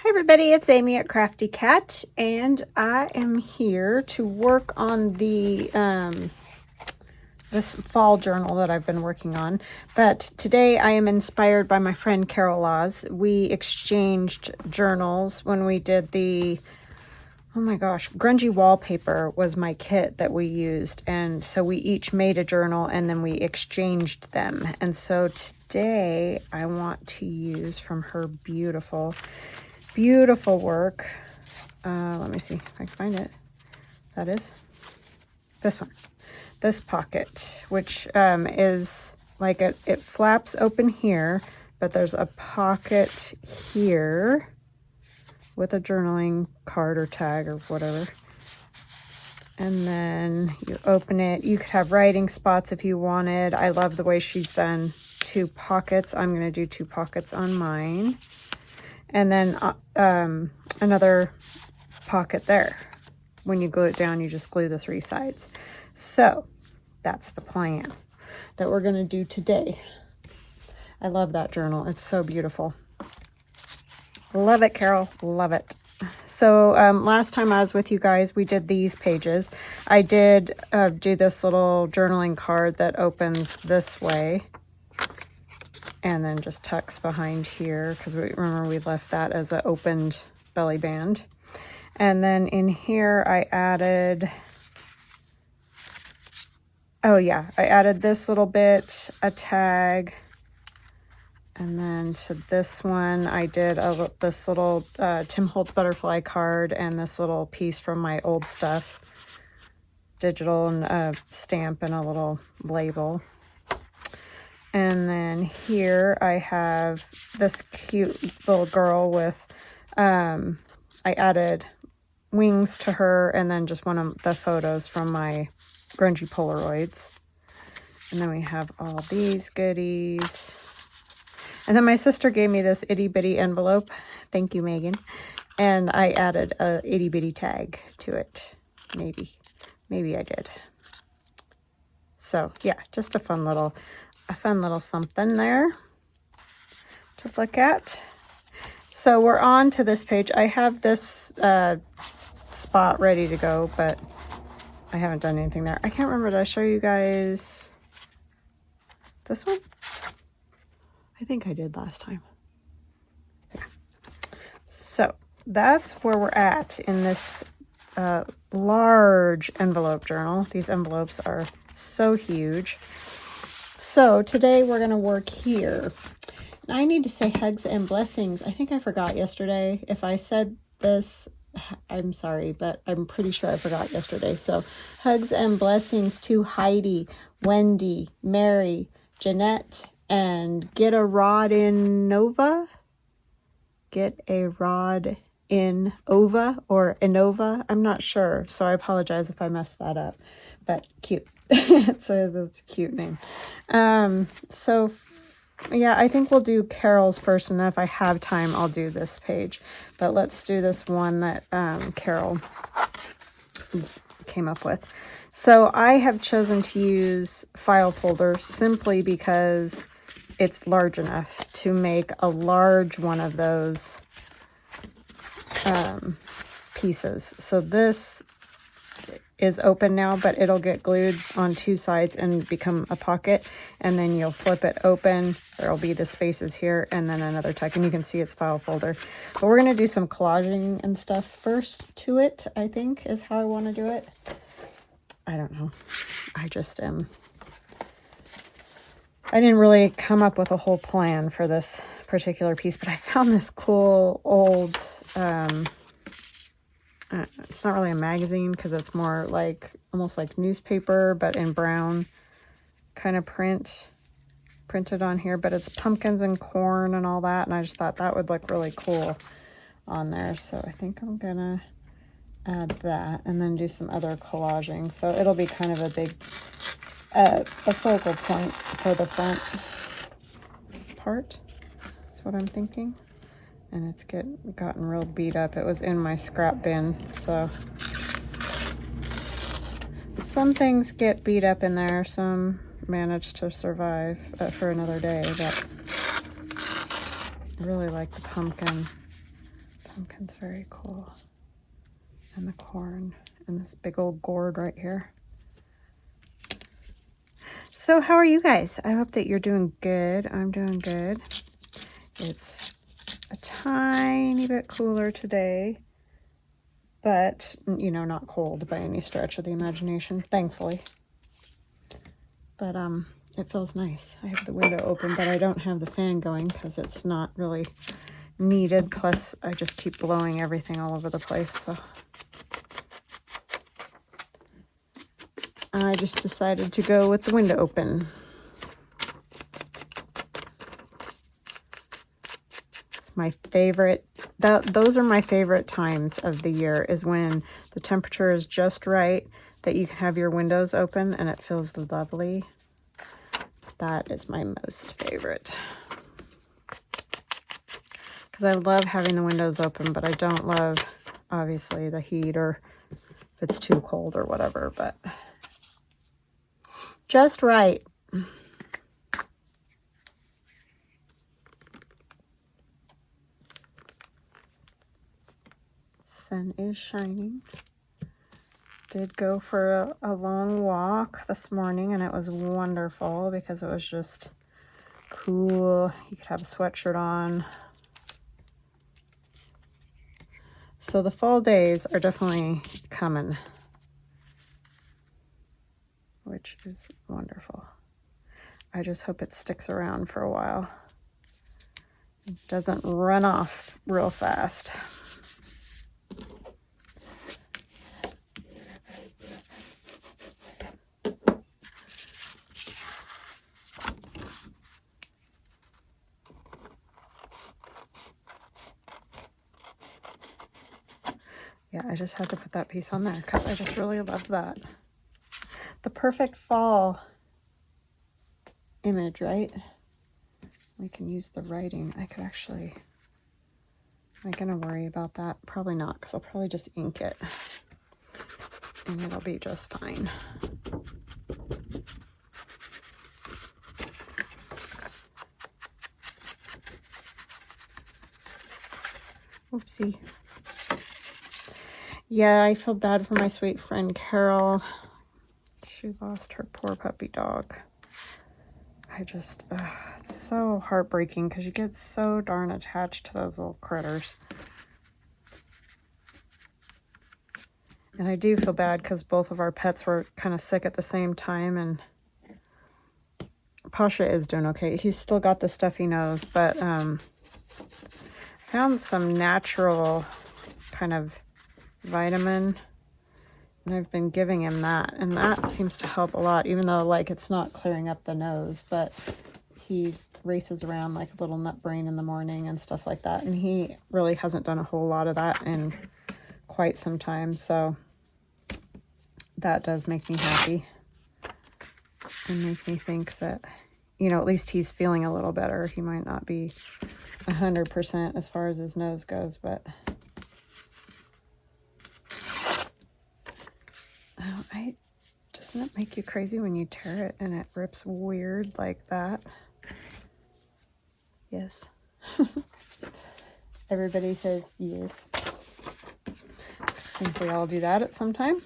Hi everybody, it's Amy at Crafty Cat, and I am here to work on the this fall journal that I've been working on. But today I am inspired by my friend Carol Laws. We exchanged journals when we did the, oh my gosh, Grungy wallpaper was my kit that we used, and so we each made a journal and then we exchanged them. And so today I want to use from her beautiful work. Let me see if I can find it. That is this one, this pocket, which is like it flaps open here, but there's a pocket here with a journaling card or tag or whatever. And then you open it. You could have writing spots if you wanted. I love the way she's done 2 pockets. I'm going to do 2 pockets on mine. And then another pocket there. When you glue it down, you just glue the 3 sides. So that's the plan that we're going to do today. I love that journal. It's so beautiful. Love it, Carol. Love it. So last time I was with you guys, we did these pages. I did do this little journaling card that opens this way and then just tucks behind here, because remember we left that as an opened belly band. And then in here I added, oh yeah, I added this little bit, a tag. And then to this one, I did this little Tim Holtz butterfly card and this little piece from my old stuff, digital, and a stamp and a little label. And then here I have this cute little girl with, I added wings to her and then just one of the photos from my Grungy Polaroids. And then we have all these goodies. And then my sister gave me this itty bitty envelope. Thank you, Megan. And I added a itty bitty tag to it. Maybe I did. So yeah, just a fun little something there to look at. So we're on to this page. I have this spot ready to go, but I haven't done anything there. I can't remember. Did I show you guys this one? I think I did last time. Yeah. So that's where we're at in this large envelope journal. These envelopes are so huge. So today we're going to work here. And I need to say hugs and blessings. I think I forgot yesterday. If I said this, I'm sorry, but I'm pretty sure I forgot yesterday. So hugs and blessings to Heidi, Wendy, Mary, Jeanette, and Get a Rod in Nova. Get a Rod in Ova or Inova. I'm not sure, so I apologize if I messed that up. But cute. That's a cute name. So yeah, I think we'll do Carol's first, and if I have time, I'll do this page. But let's do this one that Carol came up with. So I have chosen to use file folder simply because it's large enough to make a large one of those pieces. So this is open now, but it'll get glued on 2 sides and become a pocket, and then you'll flip it open. There'll be the spaces here and then another tuck, and you can see it's file folder. But we're going to do some collaging and stuff first to it, I think is how I want to do it. I don't know. I just am. I didn't really come up with a whole plan for this particular piece, but I found this cool old, it's not really a magazine because it's more like, almost like newspaper, but in brown kind of printed on here, but it's pumpkins and corn and all that. And I just thought that would look really cool on there. So I think I'm going to add that and then do some other collaging. So it'll be kind of a big, a focal point for the front part. That's what I'm thinking. And it's gotten real beat up. It was in my scrap bin, so some things get beat up in there. Some manage to survive for another day, but I really like the pumpkin pumpkin's very cool. And the corn and this big old gourd right here. So how are you guys? I hope that you're doing good. I'm doing good. It's a tiny bit cooler today, but, you know, not cold by any stretch of the imagination, thankfully. But it feels nice. I have the window open, but I don't have the fan going because it's not really needed. Plus, I just keep blowing everything all over the place. So I just decided to go with the window open. It's my favorite. Those are my favorite times of the year, is when the temperature is just right, that you can have your windows open and it feels lovely. That is my most favorite. Because I love having the windows open, but I don't love, obviously, the heat or if it's too cold or whatever, but just right. Sun is shining. Did go for a long walk this morning, and it was wonderful because it was just cool. You could have a sweatshirt on. So the fall days are definitely coming, which is wonderful. I just hope it sticks around for a while. It doesn't run off real fast. Yeah, I just had to put that piece on there because I just really love that. The perfect fall image, right? We can use the writing. I could actually, am I going to worry about that? Probably not, because I'll probably just ink it and it'll be just fine. Oopsie. Yeah, I feel bad for my sweet friend Carol. She lost her poor puppy dog. I just, it's so heartbreaking because you get so darn attached to those little critters. And I do feel bad because both of our pets were kind of sick at the same time, and Pasha is doing okay. He's still got the stuffy nose, but found some natural kind of vitamin, and I've been giving him that, and that seems to help a lot, even though, like, it's not clearing up the nose, but he races around like a little nut brain in the morning and stuff like that, and he really hasn't done a whole lot of that in quite some time, so that does make me happy and make me think that, you know, at least he's feeling a little better. He might not be 100% as far as his nose goes, but doesn't it make you crazy when you tear it and it rips weird like that? Yes. Everybody says yes. I think we all do that at some time.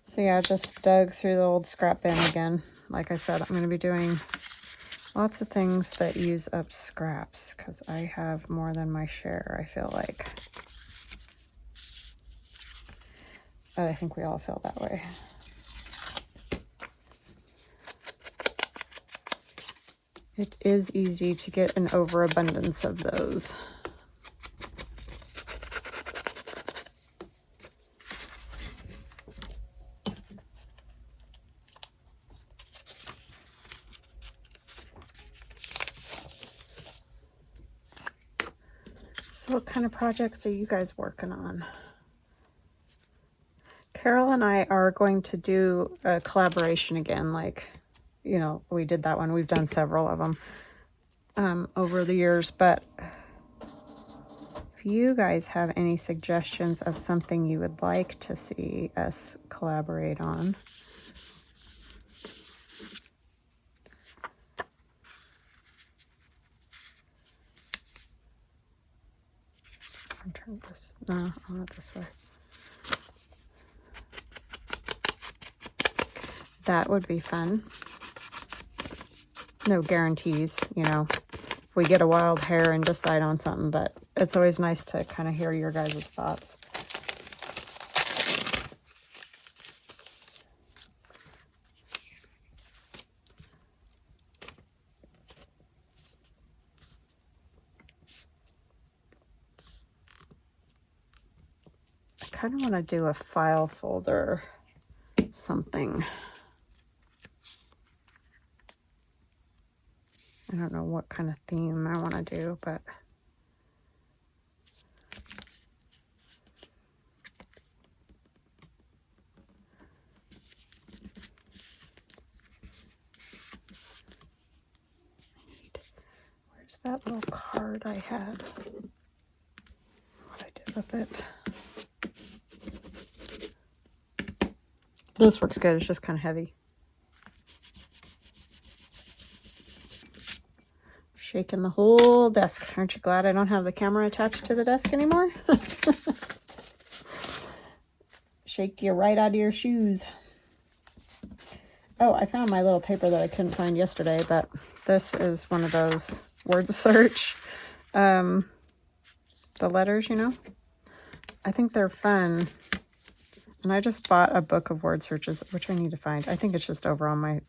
So yeah, I just dug through the old scrap bin again. Like I said, I'm going to be doing lots of things that use up scraps because I have more than my share, I feel like. But I think we all feel that way. It is easy to get an overabundance of those. So what kind of projects are you guys working on? Carol and I are going to do a collaboration again, like, you know, we did that one. We've done several of them over the years, but if you guys have any suggestions of something you would like to see us collaborate on, can turn this. No, I want it this way. That would be fun. No guarantees, you know, if we get a wild hair and decide on something, but it's always nice to kind of hear your guys' thoughts. I kind of want to do a file folder, something. I don't know what kind of theme I want to do, but where's that little card I had? What I did with it. This works good. It's just kind of heavy. Shaking the whole desk. Aren't you glad I don't have the camera attached to the desk anymore? Shake you right out of your shoes. Oh, I found my little paper that I couldn't find yesterday, but this is one of those word search, the letters, you know. I think they're fun. And I just bought a book of word searches, which I need to find. I think it's just over on my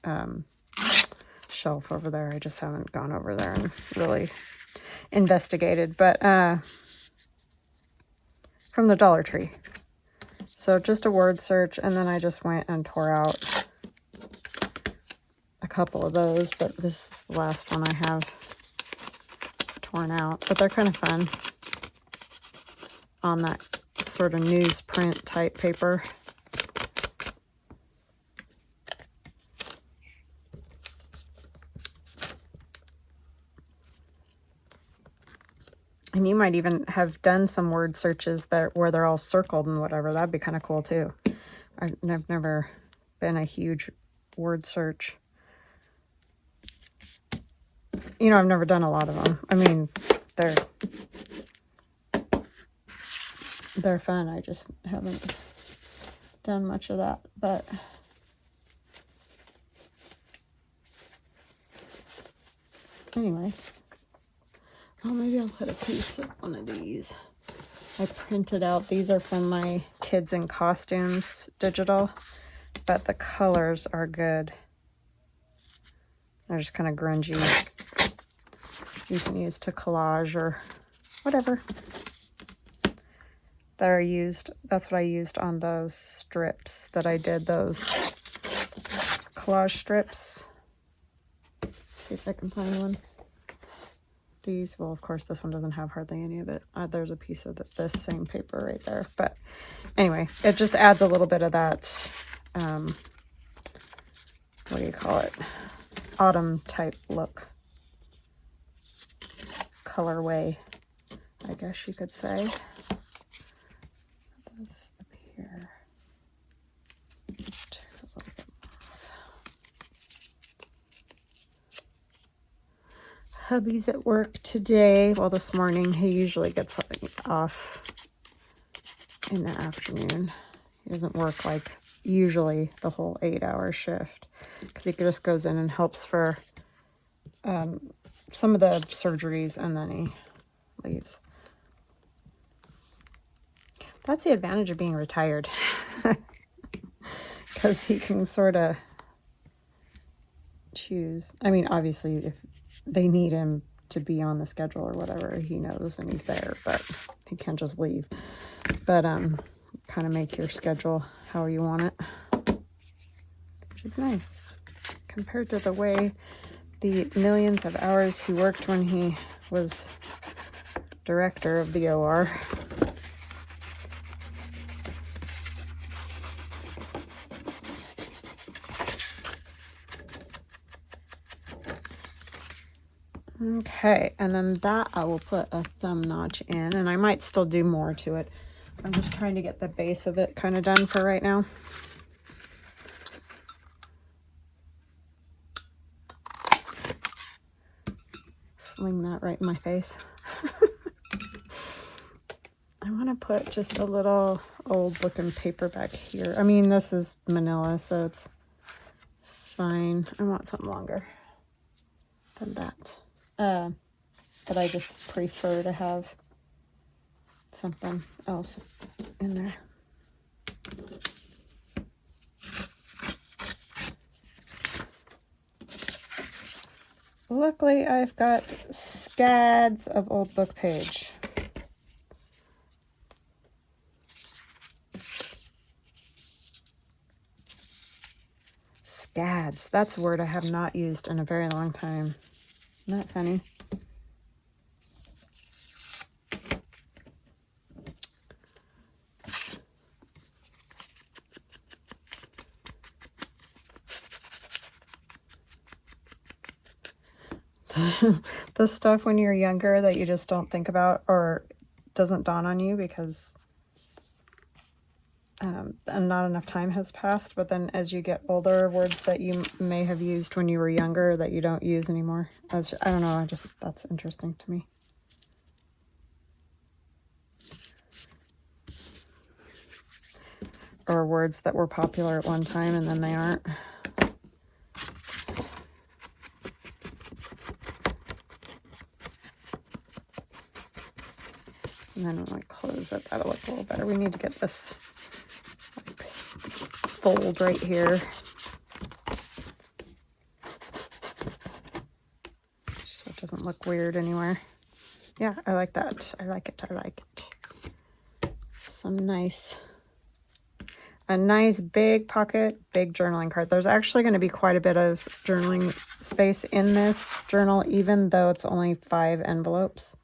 shelf over there. I just haven't gone over there and really investigated. But from the Dollar Tree. So just a word search, and then I just went and tore out a couple of those, but this is the last one I have torn out. But they're kind of fun on that sort of newsprint type paper. And you might even have done some word searches that where they're all circled and whatever. That'd be kind of cool too. I've never been a huge word search. You know, I've never done a lot of them. I mean, they're fun. I just haven't done much of that. But anyway, well, maybe I'll put a piece of one of these. I printed out, these are from my Kids in Costumes digital, but the colors are good. They're just kind of grungy. You can use to collage or whatever. That's what I used on those strips that I did, those collage strips. See if I can find one. These, well, of course, this one doesn't have hardly any of it. There's a piece of this same paper right there. But anyway, it just adds a little bit of that, what do you call it? Autumn type look. Colorway, I guess you could say. This up here. Just a little bit off. Hubby's at work today. Well, this morning. He usually gets off in the afternoon. He doesn't work like usually the whole 8-hour shift because he just goes in and helps for some of the surgeries and then he leaves. That's the advantage of being retired. Because he can sort of choose. I mean, obviously, if they need him to be on the schedule or whatever, he knows and he's there, but he can't just leave. But kind of make your schedule how you want it, which is nice compared to the way the millions of hours he worked when he was director of the OR. Okay, and then that I will put a thumb notch in, and I might still do more to it. I'm just trying to get the base of it kind of done for right now. Sling that right in my face. want to put just a little old looking paper back here. I mean, this is manila, so it's fine. I want something longer than that. But I just prefer to have something else in there. Luckily, I've got scads of old book page. Scads. That's a word I have not used in a very long time. Isn't that funny? The stuff when you're younger that you just don't think about or doesn't dawn on you because not enough time has passed, but then as you get older, words that you may have used when you were younger that you don't use anymore. I don't know, that's interesting to me. Or words that were popular at one time and then they aren't. And then when I close it, that'll look a little better. We need to get this like, fold right here. So it doesn't look weird anywhere. Yeah, I like that. I like it. I like it. A nice big pocket, big journaling card. There's actually going to be quite a bit of journaling space in this journal, even though it's only 5 envelopes.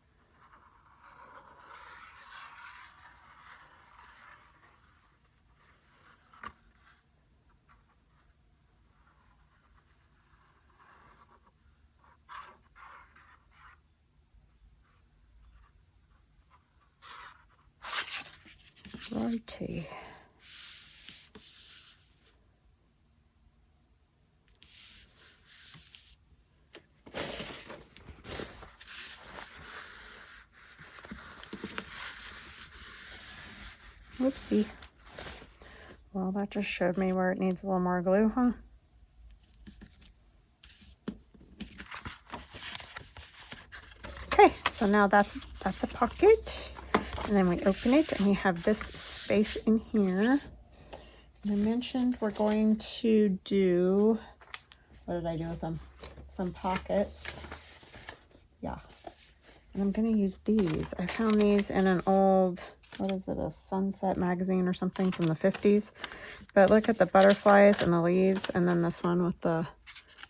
Righty. Whoopsie. Well, that just showed me where it needs a little more glue, huh? Okay, so now that's a pocket. And then we open it and we have this space in here. And I mentioned we're going to do, what did I do with them? Some pockets. Yeah. And I'm going to use these. I found these in an old, what is it, a Sunset magazine or something from the 50s. But look at the butterflies and the leaves. And then this one with the,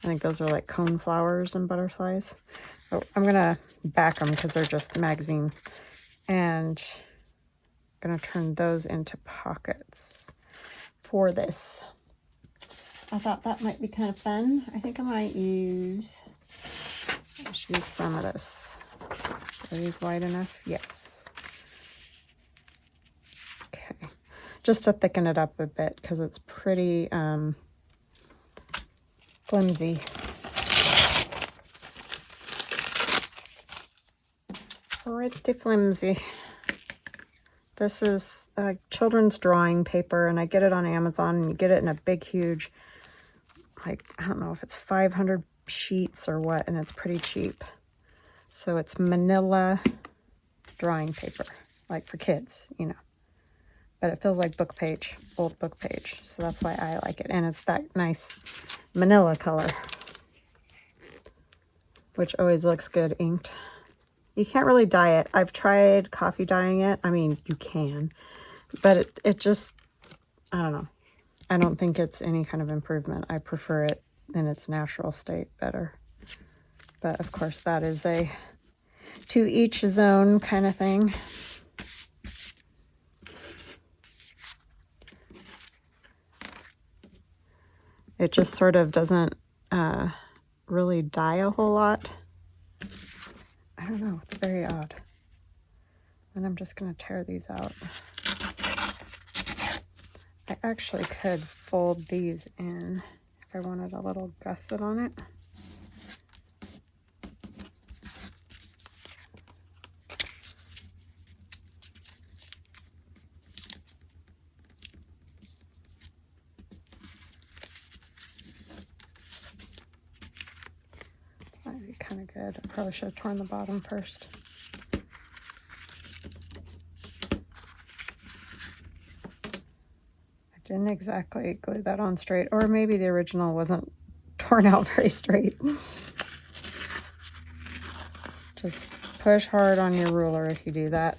I think those are like cone flowers and butterflies. Oh, I'm going to back them because they're just magazine. And I'm going to turn those into pockets for this. I thought that might be kind of fun. I think I might use, let's use some of this. Are these wide enough? Yes. Okay. Just to thicken it up a bit because it's pretty flimsy. Pretty flimsy. This is children's drawing paper, and I get it on Amazon, and you get it in a big, huge, like, I don't know if it's 500 sheets or what, and it's pretty cheap. So it's manila drawing paper, like for kids, you know. But it feels like book page, old book page. So that's why I like it. And it's that nice manila color, which always looks good inked. You can't really dye it. I've tried coffee dyeing it. I mean, you can, but it just, I don't know. I don't think it's any kind of improvement. I prefer it in its natural state better. But of course, that is a to each his own kind of thing. It just sort of doesn't really dye a whole lot. I don't know, it's very odd. And I'm just going to tear these out. I actually could fold these in if I wanted a little gusset on it. Probably should have torn the bottom first. I didn't exactly glue that on straight, or maybe the original wasn't torn out very straight. Just push hard on your ruler if you do that.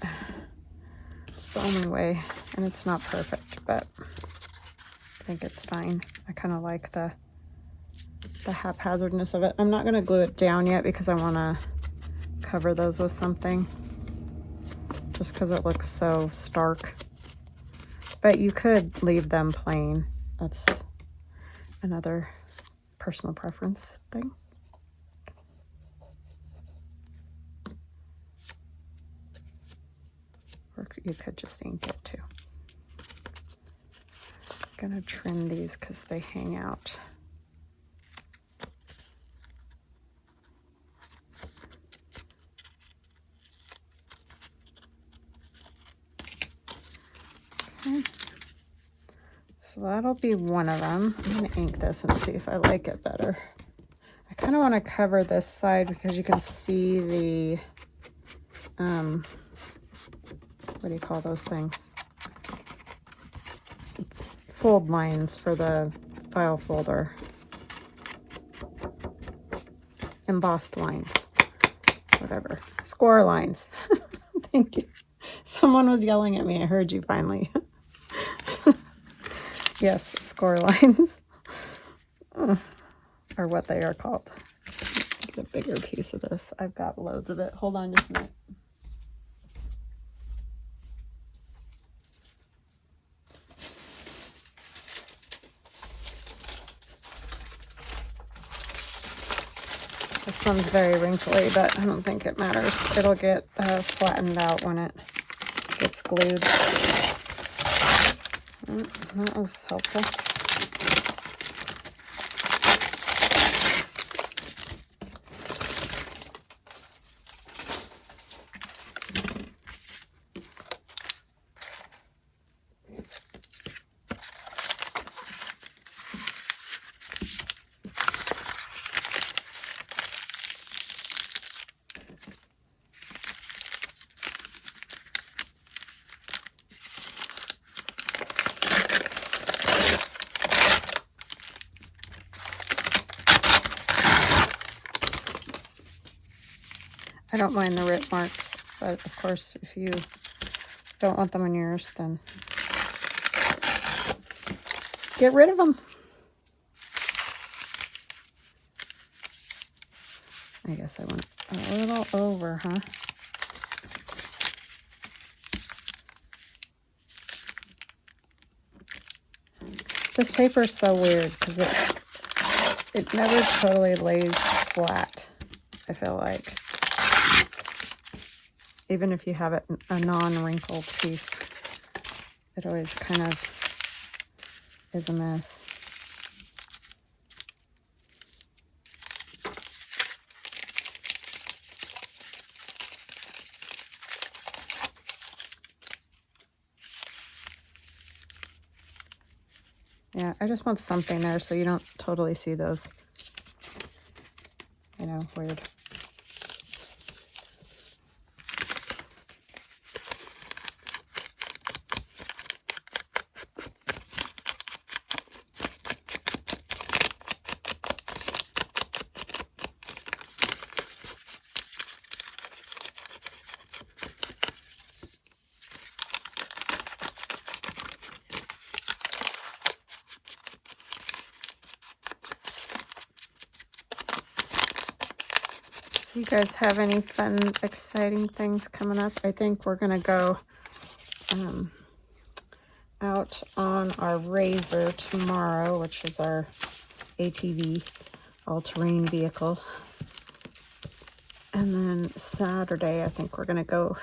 It's the only way, and it's not perfect, but I think it's fine. I kind of like the haphazardness of it. I'm not going to glue it down yet because I want to cover those with something, just because it looks so stark. But you could leave them plain. That's another personal preference thing. Or you could just ink it too. I'm gonna trim these because they hang out. Okay. So that'll be one of them. I'm gonna ink this and see if I like it better. I kind of want to cover this side because you can see the, what do you call those things? Fold lines for the file folder. Embossed lines. Whatever. Score lines. Thank you. Someone was yelling at me. I heard you finally. Yes, score lines. Or what they are called. Get a bigger piece of this. I've got loads of it. Hold on just a minute. This one's very wrinkly, but I don't think it matters. It'll get flattened out when it gets glued. That was helpful. I don't mind the rip marks, but of course, if you don't want them on yours, then get rid of them. I guess I went a little over, huh? This paper is so weird because it never totally lays flat, I feel like. Even if you have it a non-wrinkled piece, it always kind of is a mess. Yeah, I just want something there so you don't totally see those, you know, weird. You guys have any fun, exciting things coming up? I think we're gonna go out on our Razor tomorrow, which is our ATV, all-terrain vehicle. And then Saturday, I think we're gonna go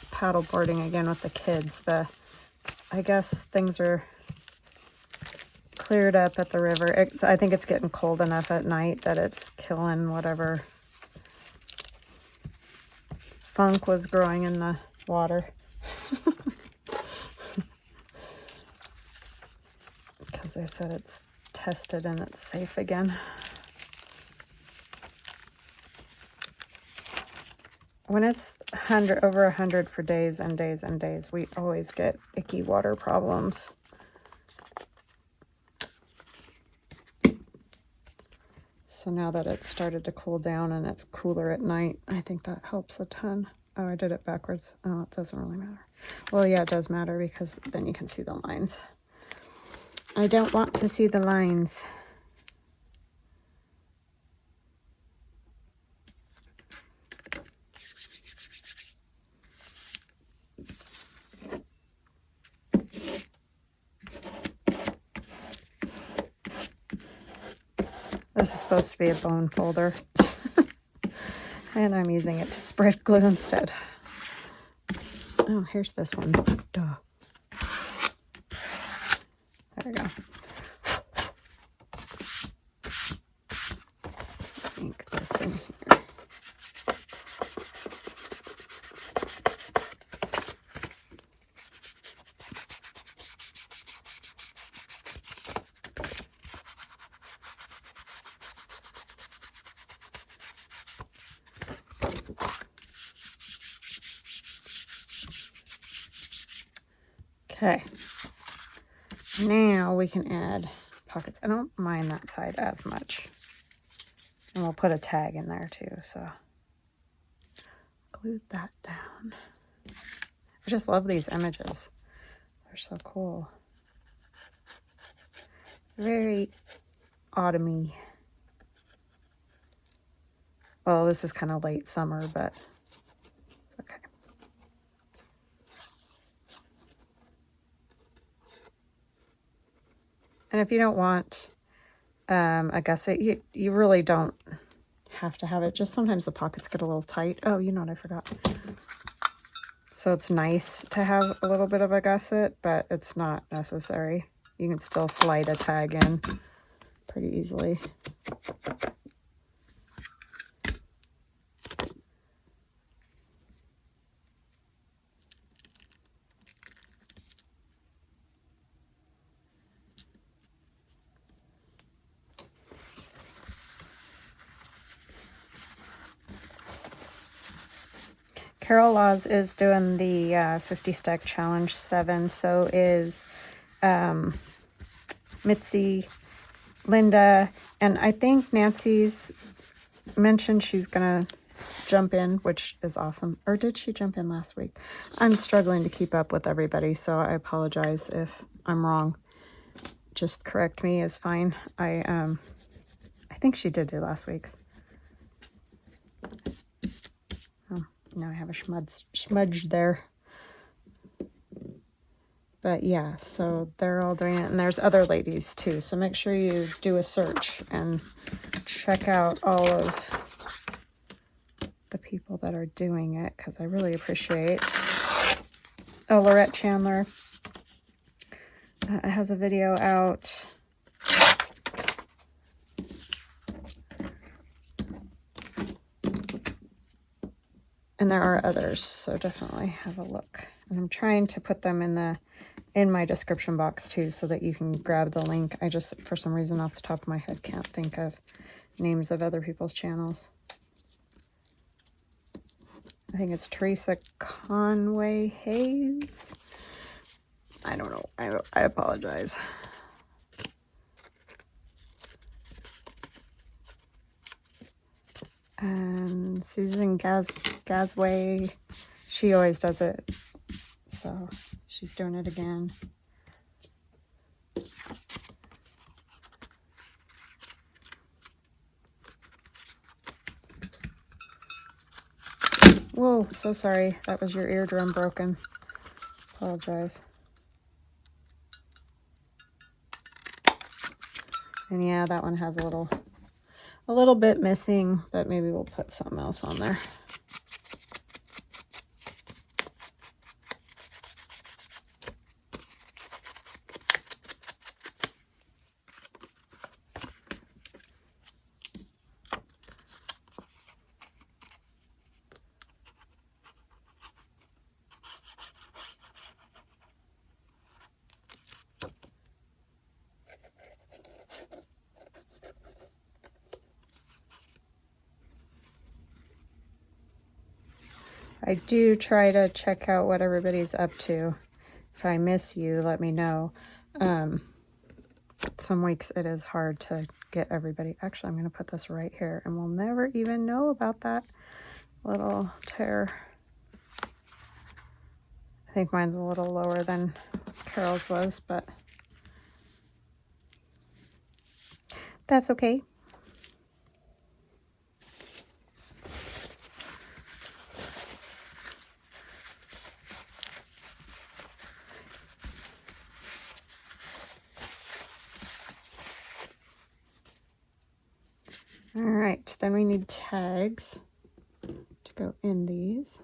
paddle boarding again with the kids. I guess things are cleared up at the river. I think it's getting cold enough at night that it's killing whatever funk was growing in the water. Because they said it's tested and it's safe again. when it's over 100 for days and days and days, we always get icky water problems. So now that it's started to cool down and it's cooler at night, I think that helps a ton. Oh, I did it backwards. Oh, it doesn't really matter. Well, yeah, it does matter because then you can see the lines. I don't want to see the lines. This is supposed to be a bone folder. And I'm using it to spread glue instead. Oh, here's this one. Duh. There we go. Ink this in here. Okay, now we can add pockets. I don't mind that side as much. And we'll put a tag in there too, so glue that down. I just love these images. They're so cool. Very autumny. Well, this is kind of late summer, but it's okay. And if you don't want a gusset, you really don't have to have it. Just sometimes the pockets get a little tight. Oh, you know what I forgot. So it's nice to have a little bit of a gusset, but it's not necessary. You can still slide a tag in pretty easily. Carol Laws is doing the 50 stack challenge 7. So is Mitzi, Linda, and I think Nancy's mentioned she's gonna jump in, which is awesome. Or did she jump in last week? I'm struggling to keep up with everybody, so I apologize if I'm wrong. Just correct me is fine. I think she did do last week's. Now I have a smudge there. But yeah, so they're all doing it. And there's other ladies too. So make sure you do a search and check out all of the people that are doing it, because I really appreciate. Oh, Lorette Chandler has a video out. And there are others, so definitely have a look. And I'm trying to put them in my description box too, so that you can grab the link. I just, for some reason, off the top of my head, can't think of names of other people's channels. I think it's Teresa Conway Hayes. I don't know. I apologize. And Susan Gasway, she always does it, so she's doing it again. Whoa, so sorry. That was your eardrum broken. Apologize. And yeah, that one has a little bit missing, but maybe we'll put something else on there. I do try to check out what everybody's up to. If I miss you, let me know. Some weeks it is hard to get everybody. Actually, I'm going to put this right here, and we'll never even know about that little tear. I think mine's a little lower than Carol's was, but that's okay. All right, then we need tags to go in these.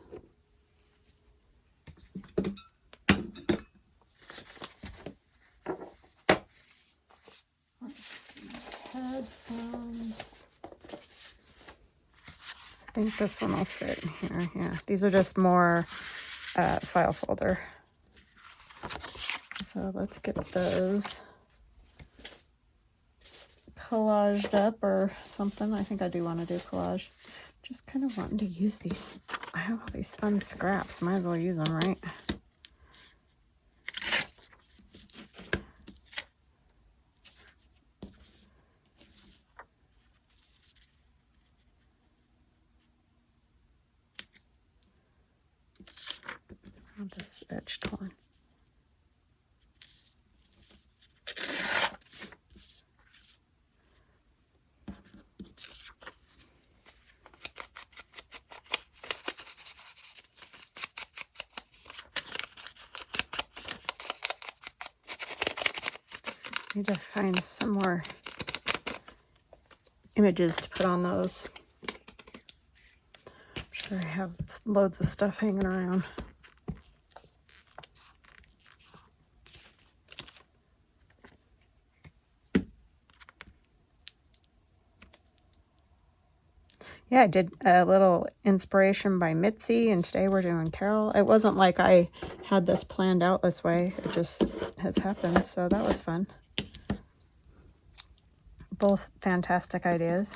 Let's see, had some. I think this one will fit in here. Yeah, these are just more file folder. So let's get those collaged up or something. I think I do want to do collage. Just kind of wanting to use these. I have all these fun scraps. Might as well use them, right? Oh, this edge torn. Need to find some more images to put on those. I'm sure I have loads of stuff hanging around. Yeah, I did a little inspiration by Mitzi, and today we're doing Carol. It wasn't like I had this planned out this way. It just has happened, so that was fun. Both fantastic ideas.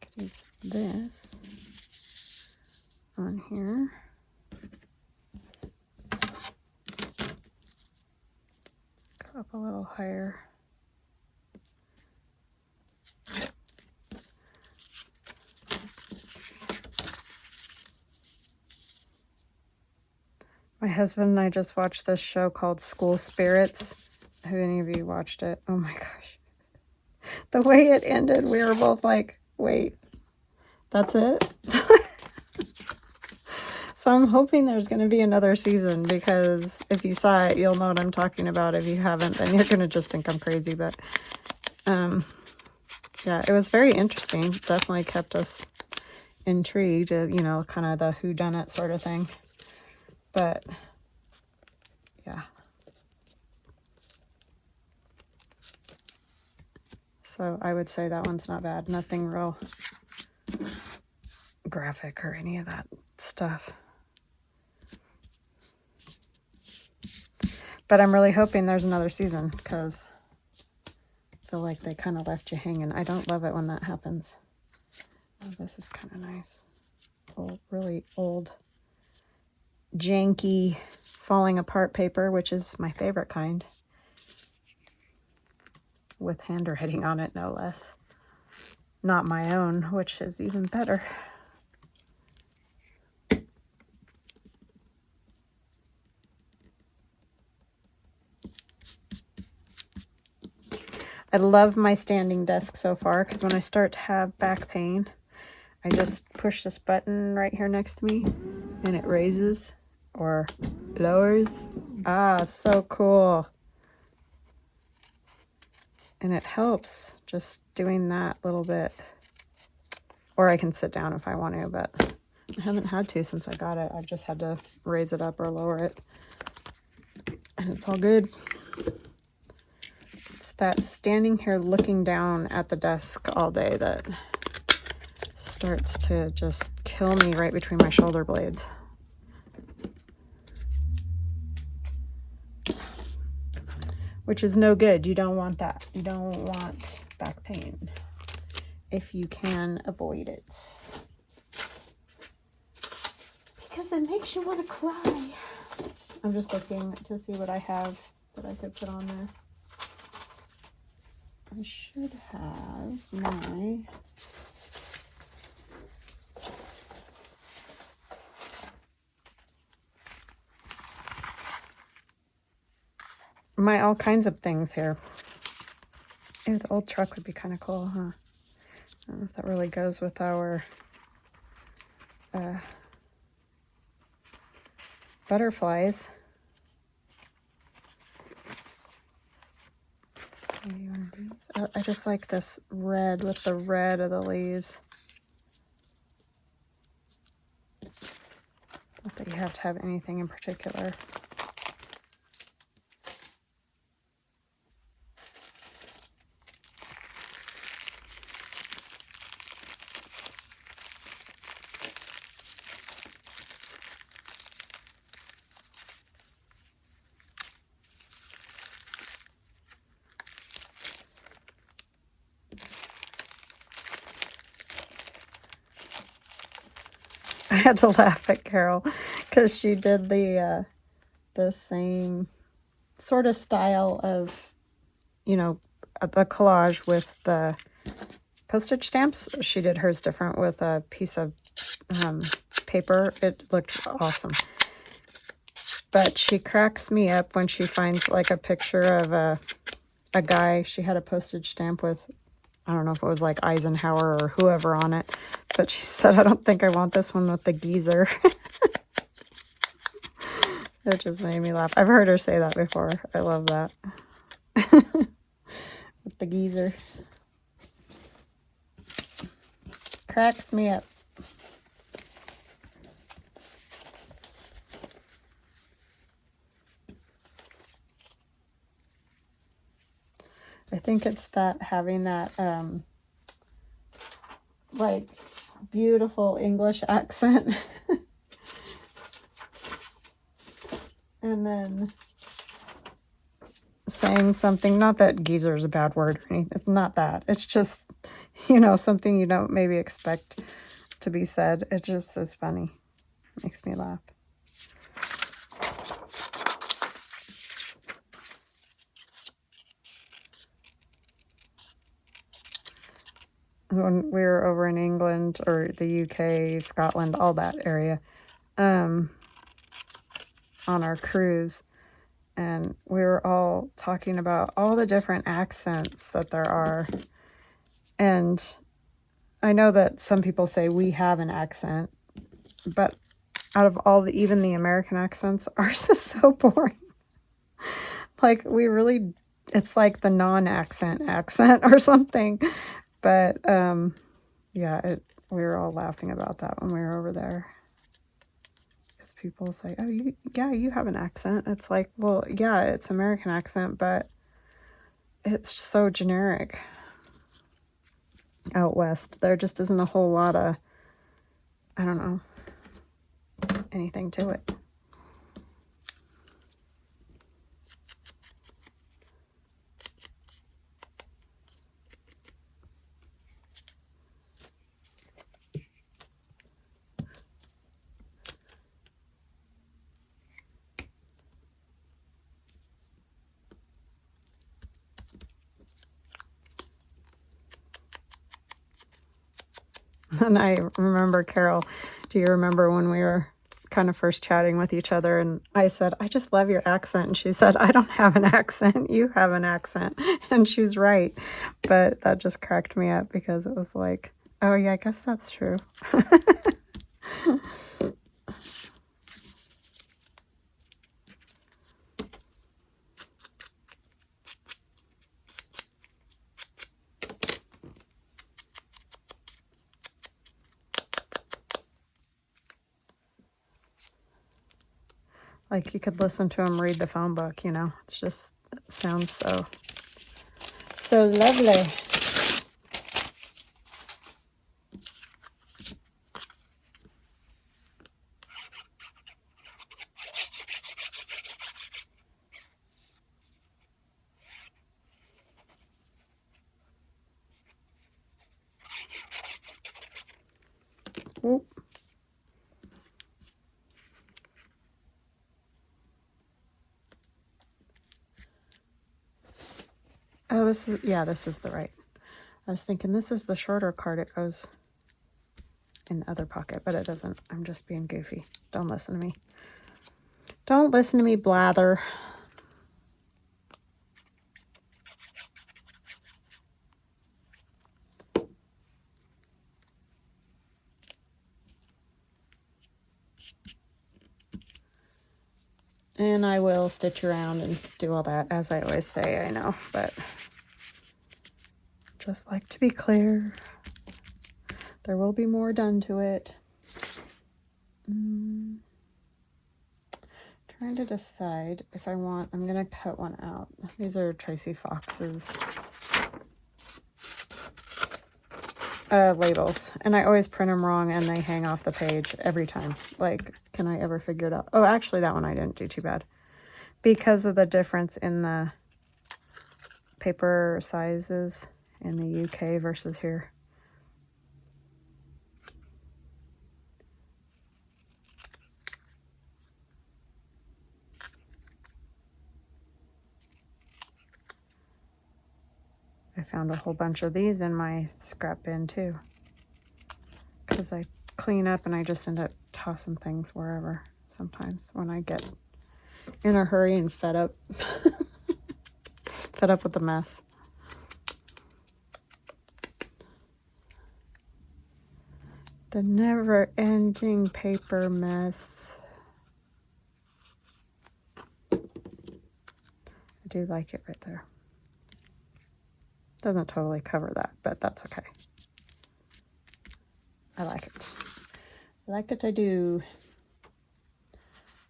Could use this on here. Go up a little higher. My husband and I just watched this show called School Spirits. Have any of you watched it? Oh my gosh. The way it ended, we were both like, wait, that's it? So I'm hoping there's going to be another season, because if you saw it, you'll know what I'm talking about. If you haven't, then you're going to just think I'm crazy. But yeah, it was very interesting. Definitely kept us intrigued, you know, kind of the whodunit sort of thing. But yeah. So I would say that one's not bad. Nothing real graphic or any of that stuff. But I'm really hoping there's another season, because I feel like they kind of left you hanging. I don't love it when that happens. Oh, this is kind of nice. Old, really old, janky, falling apart paper, which is my favorite kind. With handwriting on it, no less. Not my own, which is even better. I love my standing desk so far, because when I start to have back pain, I just push this button right here next to me, and it raises or lowers. Ah, so cool. And it helps just doing that little bit. Or I can sit down if I want to, but I haven't had to since I got it. I've just had to raise it up or lower it. And it's all good. It's that standing here looking down at the desk all day that starts to just kill me right between my shoulder blades. which is no good. You don't want that. You don't want back pain if you can avoid it, because it makes you want to cry. I'm just looking to see what I have that I could put on there. I should have my all kinds of things here. Ooh, the old truck would be kind of cool, huh? I don't know if that really goes with our butterflies. Maybe one of these. I just like this red with the red of the leaves. Not that you have to have anything in particular. I had to laugh at Carol because she did the same sort of style of, you know, the collage with the postage stamps. She did hers different with a piece of paper. It looked awesome. But she cracks me up when she finds like a picture of a guy. She had a postage stamp with, I don't know if it was like Eisenhower or whoever on it, but she said, I don't think I want this one with the geezer. It just made me laugh. I've heard her say that before. I love that. With the geezer. Cracks me up. I think it's that having that like beautiful English accent. And then saying something, not that geezer is a bad word or anything, it's not that. It's just, you know, something you don't maybe expect to be said. It just is funny. It makes me laugh. When we were over in England or the UK, Scotland, all that area, on our cruise, and we were all talking about all the different accents that there are. And I know that some people say we have an accent, but out of all the, even the American accents, ours is so boring. Like we really, it's like the non-accent accent or something. But yeah, we were all laughing about that when we were over there. Because people say, oh, you have an accent. It's like, well, yeah, it's American accent, but it's so generic. Out west, there just isn't a whole lot of, I don't know, anything to it. And I remember, Carol, do you remember when we were kind of first chatting with each other, and I said, I just love your accent, and she said, I don't have an accent, you have an accent. And she's right, but that just cracked me up because it was like, oh yeah, I guess that's true. Like you could listen to him read the phone book, you know. It's just, it sounds so lovely. Oh, this is, yeah, this is the right. I was thinking this is the shorter card. It goes in the other pocket, but it doesn't. I'm just being goofy. Don't listen to me. Don't listen to me blather. And I will stitch around and do all that, as I always say, I know, but just like to be clear, there will be more done to it. Trying to decide if I want, I'm going to cut one out. These are Tracy Fox's labels, and I always print them wrong and they hang off the page every time. Like, can I ever figure it out? Oh, actually that one I didn't do too bad because of the difference in the paper sizes in the UK versus here. I found a whole bunch of these in my scrap bin too, because I clean up and I just end up tossing things wherever sometimes when I get in a hurry and fed up. Fed up with the mess. The never-ending paper mess. I do like it right there. Doesn't totally cover that, but that's okay. I like it. I like it, I do.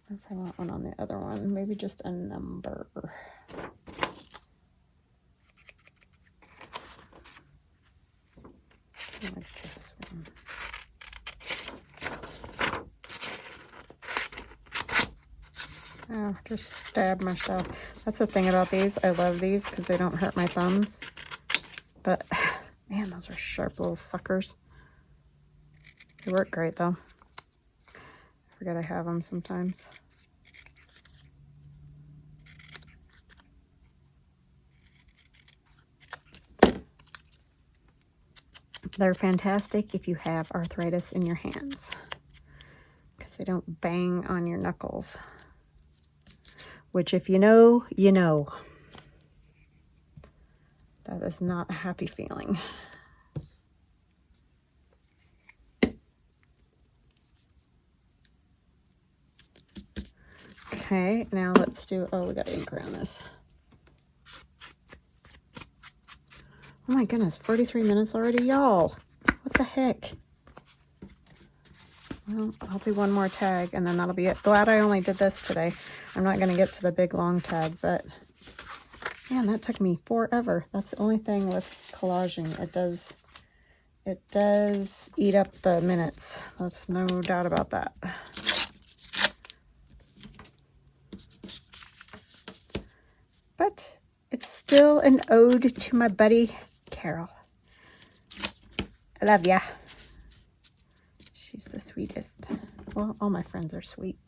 If I want one on the other one, maybe just a number. Like this one. Oh, just stabbed myself. That's the thing about these. I love these because they don't hurt my thumbs. But, man, those are sharp little suckers. They work great, though. I forget I have them sometimes. They're fantastic if you have arthritis in your hands, because they don't bang on your knuckles. Which, if you know, you know. That is not a happy feeling. Okay, now let's do, oh, we got ink around this. Oh my goodness, 43 minutes already, y'all. What the heck? Well, I'll do one more tag and then that'll be it. Glad I only did this today. I'm not going to get to the big long tag, but man, that took me forever. That's the only thing with collaging. It does eat up the minutes. That's no doubt about that. But it's still an ode to my buddy Carol. I love ya. She's the sweetest. Well, all my friends are sweet.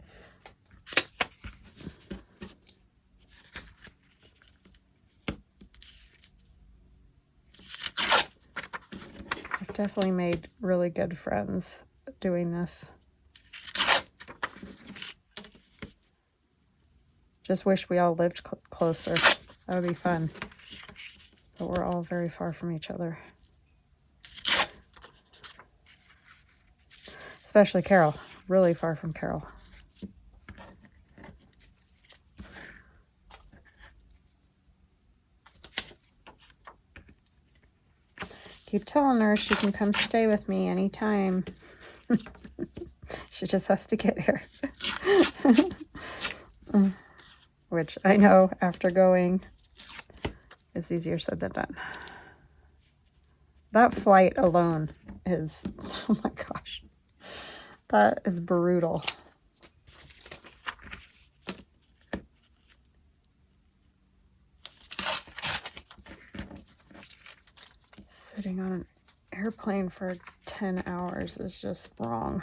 I've definitely made really good friends doing this. Just wish we all lived closer. That would be fun. But we're all very far from each other. Especially Carol. Really far from Carol. Keep telling her she can come stay with me anytime. She just has to get here. Which I know after going is easier said than done. That flight alone is, oh my gosh, that is brutal. Sitting on an airplane for 10 hours is just wrong.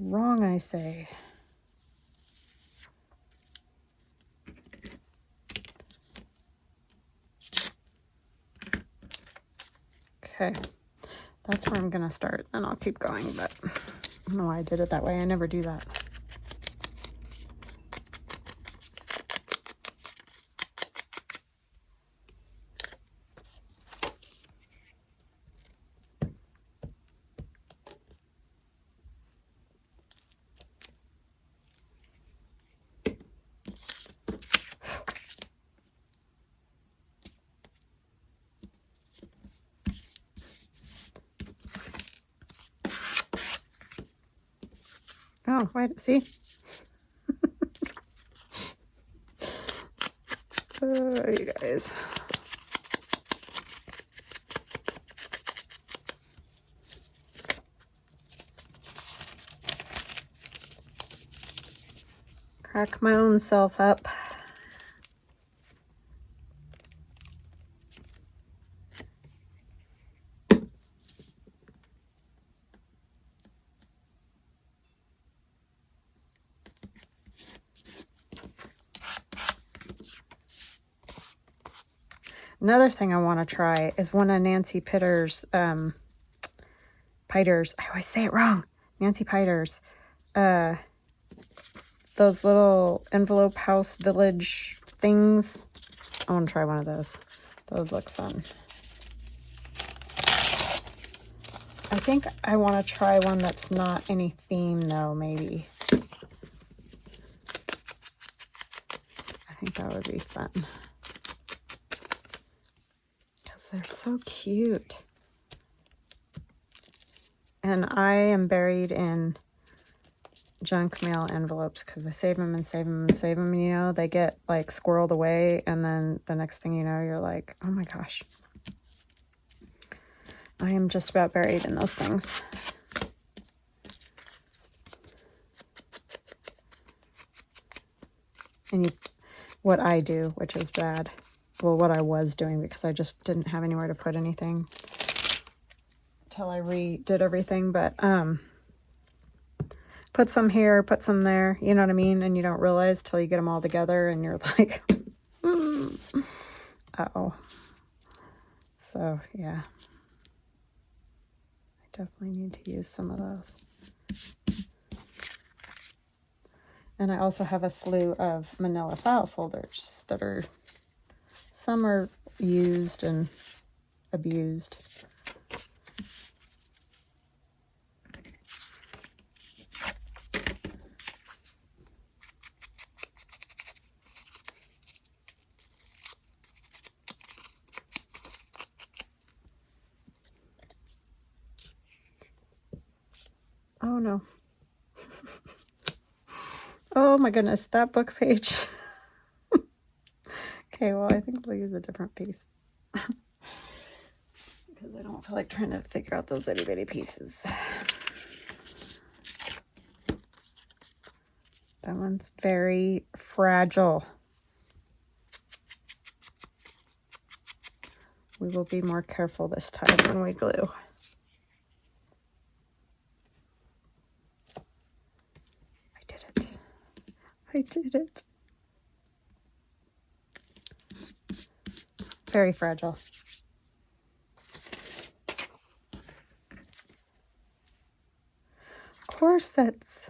Wrong, I say. Okay, that's where I'm gonna start. Then I'll keep going, but I don't know why I did it that way. I never do that. Oh, wait, see? Oh, you guys. Crack my own self up. Another thing I want to try is one of Nancy Pitter's, Piters. I always say it wrong. Nancy Piters. Those little envelope house village things. I want to try one of those. Those look fun. I think I want to try one that's not any theme though, maybe. I think that would be fun. They're so cute. And I am buried in junk mail envelopes because I save them and save them and save them. And, you know, they get like squirreled away. And then the next thing you know, you're like, oh my gosh. I am just about buried in those things. And what I do, which is bad. Well, what I was doing, because I just didn't have anywhere to put anything until I redid everything. But put some here, put some there, you know what I mean? And you don't realize till you get them all together and you're like, uh-oh. So, yeah. I definitely need to use some of those. And I also have a slew of manila file folders that are... Some are used and abused. Oh no. Oh my goodness, that book page. Okay, well, I think we'll use a different piece. Because I don't feel like trying to figure out those itty bitty pieces. That one's very fragile. We will be more careful this time when we glue. I did it. I did it. Very fragile. Corsets.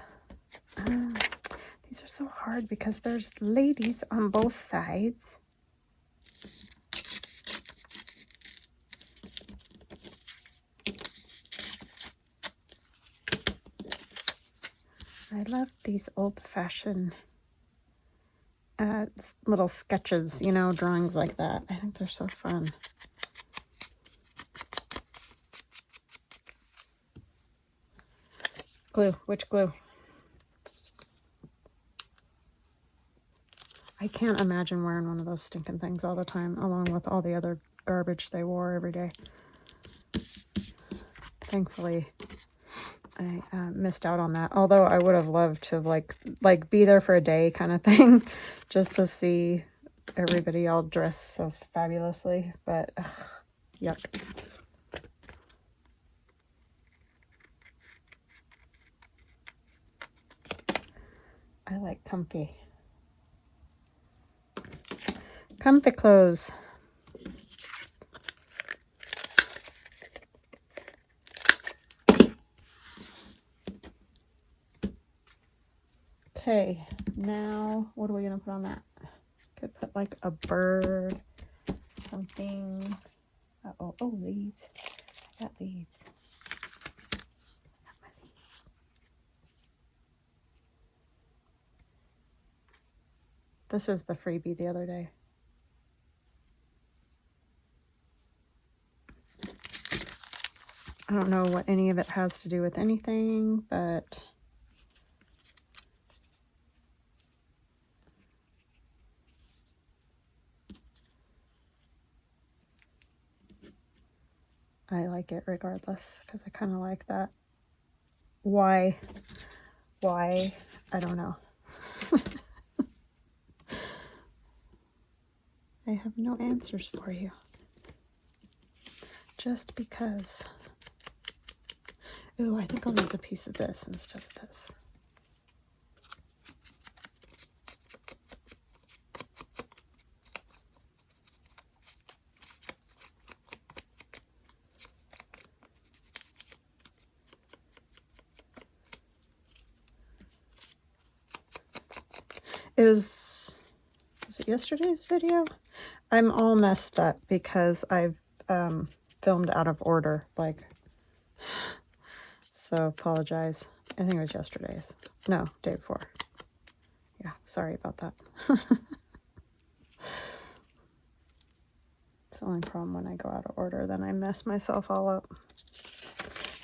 These are so hard because there's ladies on both sides. I love these old-fashioned little sketches, you know, drawings like that. I think they're so fun. Glue. Which glue? I can't imagine wearing one of those stinking things all the time, along with all the other garbage they wore every day. Thankfully, I missed out on that. Although I would have loved to like be there for a day kind of thing, just to see everybody all dressed so fabulously. But ugh, yuck. I like comfy clothes. Okay, now what are we gonna put on that? Could put like a bird, something. Uh-oh, oh, leaves. I got leaves. This is the freebie the other day. I don't know what any of it has to do with anything, but I like it regardless, because I kind of like that. Why? I don't know. I have no answers for you. Just because. Ooh, I think I'll use a piece of this instead of this. Was it yesterday's video? I'm all messed up because I've filmed out of order, like, so apologize. I think it was yesterday's. No, day before. Yeah, sorry about that. It's the only problem when I go out of order, then I mess myself all up.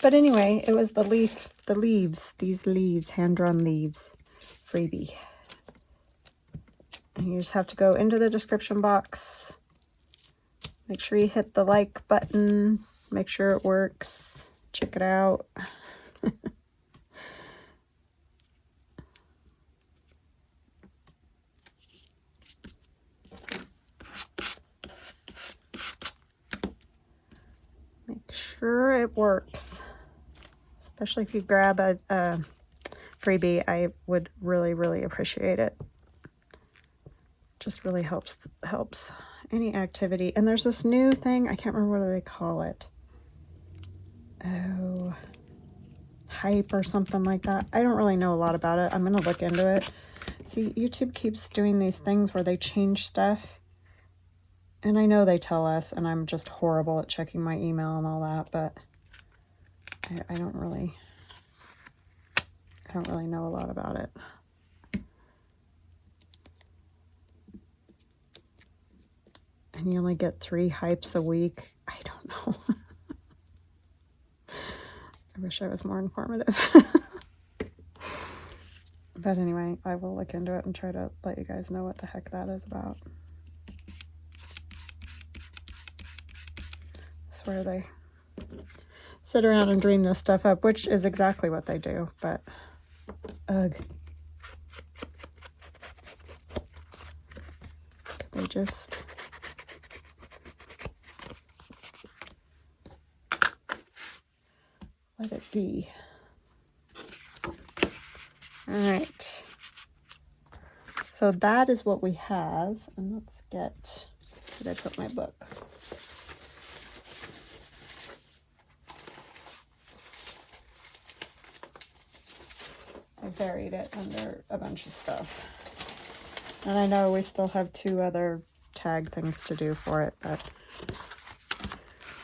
But anyway, it was the leaves, these leaves, hand-drawn leaves, freebie. And you just have to go into the description box. Make sure you hit the like button. Make sure it works. Check it out. Make sure it works. Especially if you grab a freebie, I would really, really appreciate it. Just really helps any activity. And there's this new thing, I can't remember what they call it. Oh, hype or something like that. I don't really know a lot about it. I'm gonna look into it. See, YouTube keeps doing these things where they change stuff, and I know they tell us, and I'm just horrible at checking my email and all that, but I don't really know a lot about it. And you only get 3 hypes a week. I don't know. I wish I was more informative. But anyway, I will look into it and try to let you guys know what the heck that is about. I swear they sit around and dream this stuff up, which is exactly what they do, but ugh. They just... let it be. All right. So that is what we have. And let's get, did I put my book? I buried it under a bunch of stuff. And I know we still have 2 other tag things to do for it, but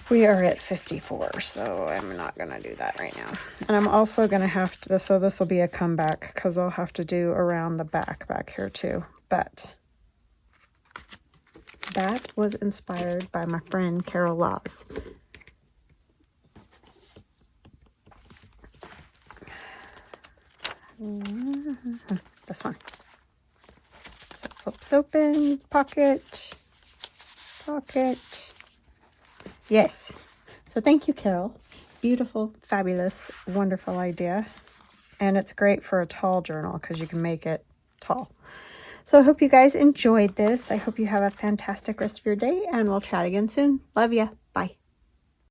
we are at 54, so I'm not going to do that right now. And I'm also going to have to, so this will be a comeback, because I'll have to do around the back here too. But that was inspired by my friend Carol Laws. This one. So it flips open, pocket. Yes. So thank you, Carol. Beautiful, fabulous, wonderful idea. And it's great for a tall journal because you can make it tall. So I hope you guys enjoyed this. I hope you have a fantastic rest of your day, and we'll chat again soon. Love ya.